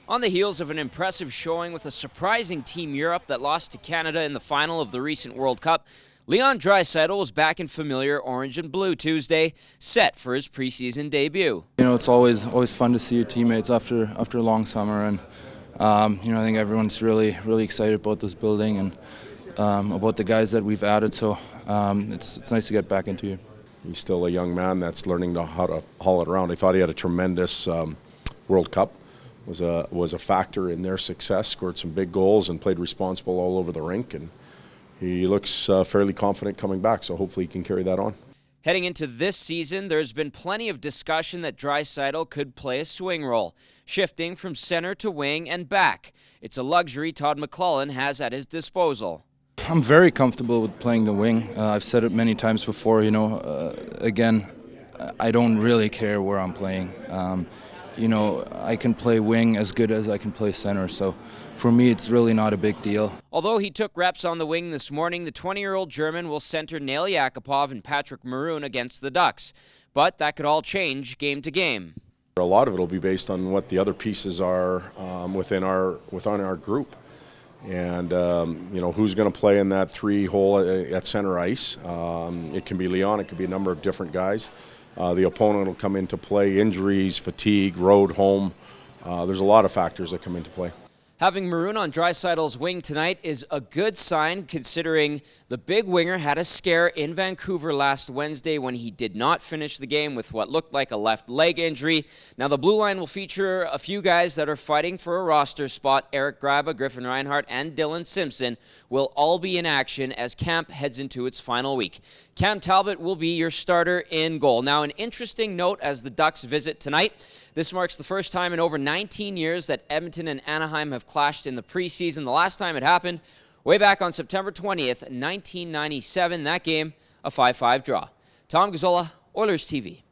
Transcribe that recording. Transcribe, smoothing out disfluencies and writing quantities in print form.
On the heels of an impressive showing with a surprising Team Europe that lost to Canada in the final of the recent World Cup, Leon Draisaitl was back in familiar orange and blue Tuesday, set for his preseason debut. You know, it's always fun to see your teammates after a long summer, and you know, I think everyone's really excited about this building and about the guys that we've added. So it's nice to get back into it. He's still a young man that's learning how to haul it around. I thought he had a tremendous World Cup. Was a factor in their success. Scored some big goals and played responsible all over the rink. And he looks fairly confident coming back. So hopefully he can carry that on. Heading into this season, there's been plenty of discussion that Draisaitl could play a swing role, shifting from center to wing and back. It's a luxury Todd McLellan has at his disposal. I'm very comfortable with playing the wing. I've said it many times before. You know, again, I don't really care where I'm playing. You know, I can play wing as good as I can play center, so for me it's really not a big deal. Although he took reps on the wing this morning, the 20-year-old German will center Nail Yakupov and Patrick Maroon against the Ducks. But that could all change game to game. A lot of it will be based on what the other pieces are within our group. And you know, who's going to play in that three-hole at center ice. It can be Leon, it could be a number of different guys. The opponent will come into play, injuries, fatigue, road, home. There's a lot of factors that come into play. Having Maroon on Draisaitl's wing tonight is a good sign, considering the big winger had a scare in Vancouver last Wednesday when he did not finish the game with what looked like a left leg injury. Now the blue line will feature a few guys that are fighting for a roster spot. Eric Graba, Griffin Reinhart, and Dylan Simpson will all be in action as camp heads into its final week. Cam Talbot will be your starter in goal. Now, an interesting note as the Ducks visit tonight. This marks the first time in over 19 years that Edmonton and Anaheim have clashed in the preseason. The last time it happened, way back on September 20th, 1997. That game, a 5-5 draw. Tom Gazzola, Oilers TV.